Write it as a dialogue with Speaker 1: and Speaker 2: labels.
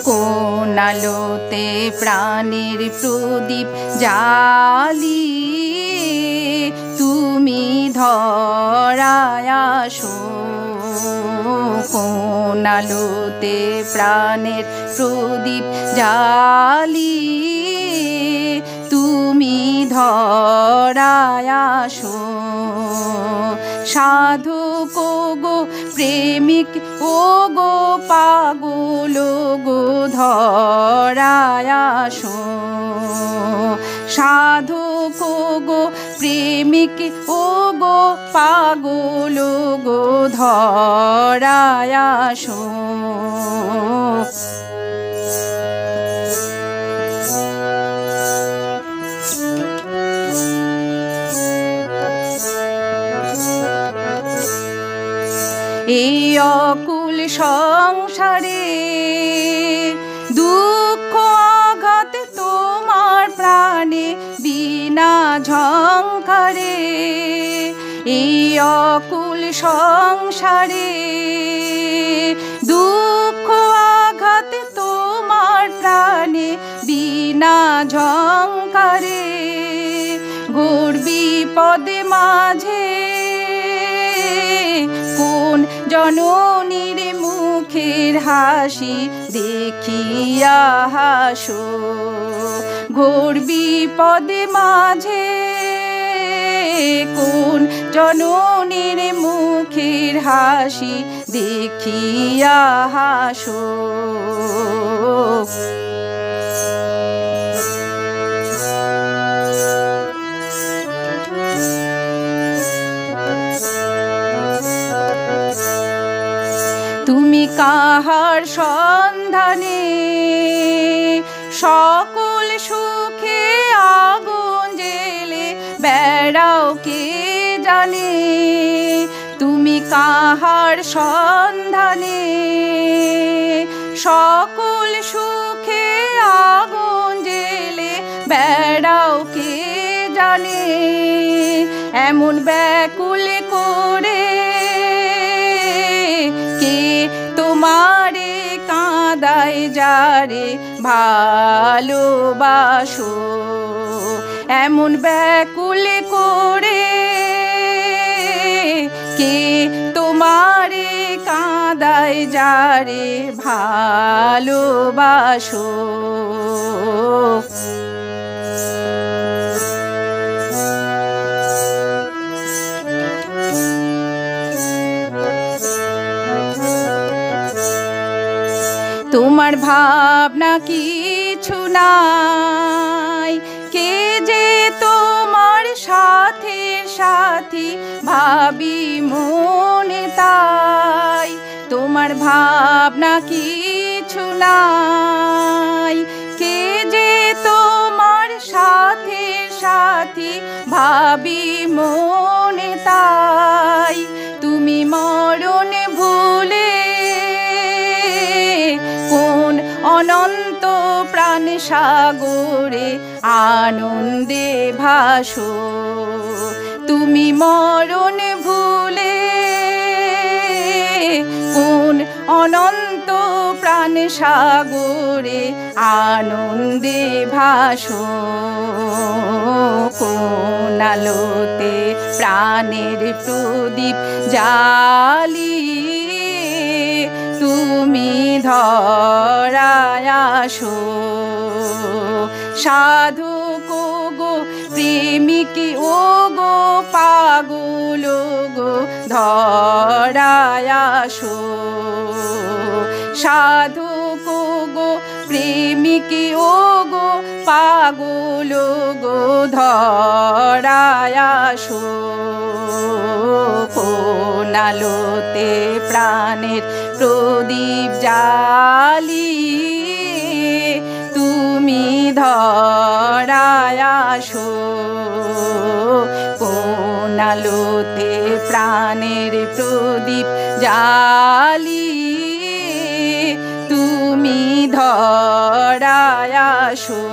Speaker 1: কোন আলোতে প্রাণের প্রদীপ জ্বালিয়ে তুমি ধরায় আসো, কোন আলোতে প্রাণের প্রদীপ জ্বালিয়ে তুমি ধরায় আসো। সাধক গো প্রেমিক ও গো পাগল গো ধরায় আসো, সাধক গো প্রেমিক ও গো পাগল গো ধরায় আসো। এই অকুল সংসারে দুঃখ আঘাত তোমার প্রাণে বিনা ঝংকারে, এই অকুল সংসারে দুঃখ আঘাত তোমার প্রাণে বিনা ঝংকারে। ঘোর বিপদে মাঝে কোন জননীর মুখের হাসি দেখিয়া হাসো, ঘোর বিপদে মাঝে কোন জননীর মুখের হাসি দেখিয়া হাসো। তুমি কাহার সন্ধানে সকল সুখে আগুন জেলে বেড়াও কে জানে, তুমি কাহার সন্ধানে সকল সুখে আগুন জেলে বেড়াও কে জানে। এমন ব্যাকুল করে কে তোমারে কাঁদায় যারে ভালোবাসো, এমন ব্যাকুল করে কে তোমারে কাঁদায় যারে ভালোবাসো। তোমার ভাবনা কিছু নাই, কে যে তোমার সাথে সাথী ভাবি মনে তাই। তোমার ভাবনা কিছু নাই, কে যে তোমার সাথে সাথী ভাবি মনে তাই। তুমি মরণ ভুলে কোন অনন্ত প্রাণ সাগরে আনন্দে ভাসো, তুমি মরণ ভুলে কোন অনন্ত প্রাণ সাগরে আনন্দে ভাসো। কোন আলোতে প্রাণের প্রদীপ জ্বালিয়ে তুমি ধরায় আসো, সাধক গো প্রেমিক ও গো পাগল গো ধরায় আসো, সাধক গো প্রেমিক ও গো পাগল গো ধরায় আসো। কোন আলোতে প্রাণের প্রদীপ জ্বালিয়ে তুমি ধরায় আসো, কোন আলোতে প্রাণের প্রদীপ জ্বালিয়ে তুমি ধরায় আসো।